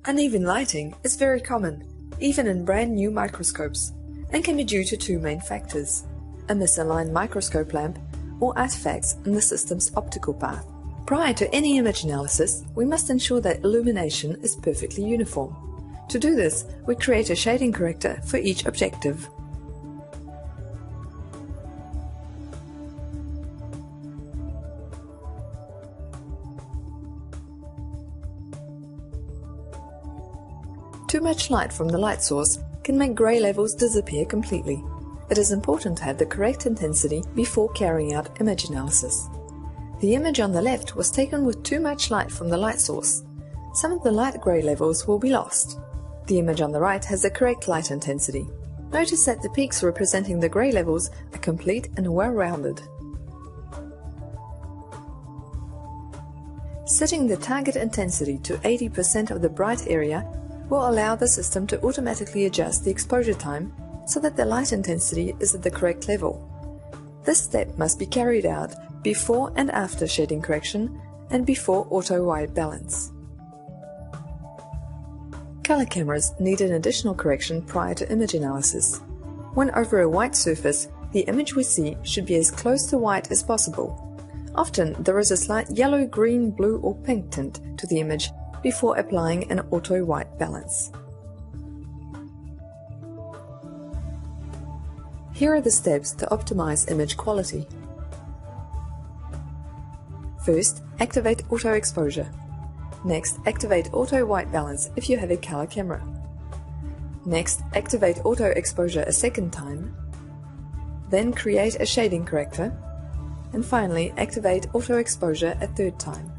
Uneven lighting is very common, even in brand new microscopes, and can be due to two main factors: a misaligned microscope lamp or artifacts in the system's optical path. Prior to any image analysis, we must ensure that illumination is perfectly uniform. To do this, we create a shading corrector for each objective. Too much light from the light source can make gray levels disappear completely. It is important to have the correct intensity before carrying out image analysis. The image on the left was taken with too much light from the light source. Some of the light gray levels will be lost. The image on the right has the correct light intensity. Notice that the peaks representing the gray levels are complete and well-rounded. Setting the target intensity to 80% of the bright area will allow the system to automatically adjust the exposure time so that the light intensity is at the correct level. This step must be carried out before and after shading correction and before auto-white balance. Color cameras need an additional correction prior to image analysis. When over a white surface, the image we see should be as close to white as possible. Often there is a slight yellow, green, blue or pink tint to the image before applying an auto-white balance. Here are the steps to optimize image quality. First, activate auto exposure. Next, activate auto white balance if you have a color camera. Next, activate auto exposure a second time. Then create a shading corrector. And finally, activate auto exposure a third time.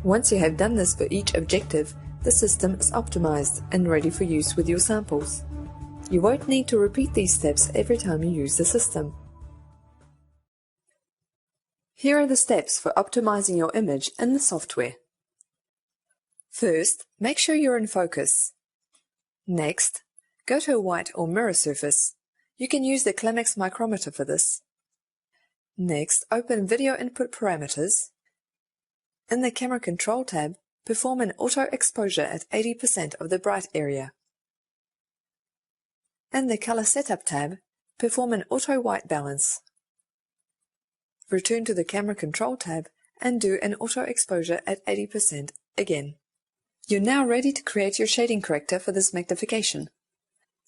Once you have done this for each objective, the system is optimized and ready for use with your samples. You won't need to repeat these steps every time you use the system. Here are the steps for optimizing your image in the software. First, make sure you're in focus. Next, go to a white or mirror surface. You can use the Clemex micrometer for this. Next, open Video Input Parameters. In the Camera Control tab, perform an auto exposure at 80% of the bright area. In the Color Setup tab, perform an auto white balance. Return to the Camera Control tab and do an auto exposure at 80% again. You're now ready to create your shading corrector for this magnification.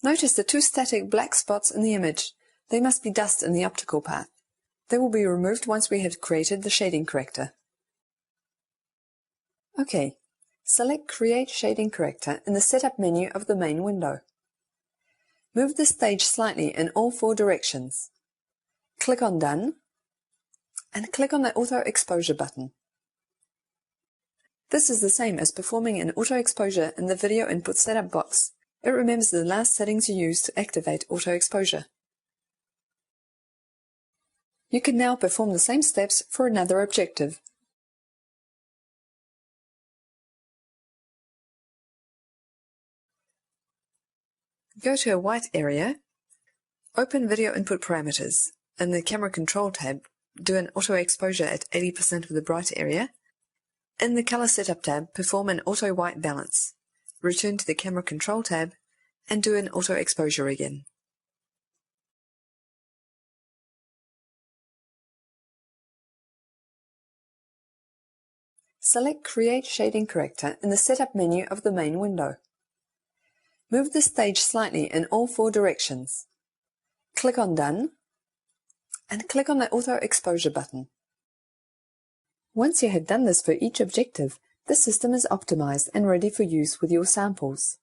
Notice the two static black spots in the image. They must be dust in the optical path. They will be removed once we have created the shading corrector. OK, select Create Shading Corrector in the Setup menu of the main window. Move the stage slightly in all four directions. Click on Done and click on the Auto Exposure button. This is the same as performing an auto exposure in the Video Input Setup box. It remembers the last settings you used to activate auto exposure. You can now perform the same steps for another objective. Go to a white area, open Video Input Parameters. In the Camera Control tab, do an auto exposure at 80% of the bright area. In the Color Setup tab, perform an auto white balance. Return to the Camera Control tab and do an auto exposure again. Select Create Shading Corrector in the Setup menu of the main window. Move the stage slightly in all four directions. Click on Done and click on the Auto Exposure button. Once you have done this for each objective, the system is optimized and ready for use with your samples.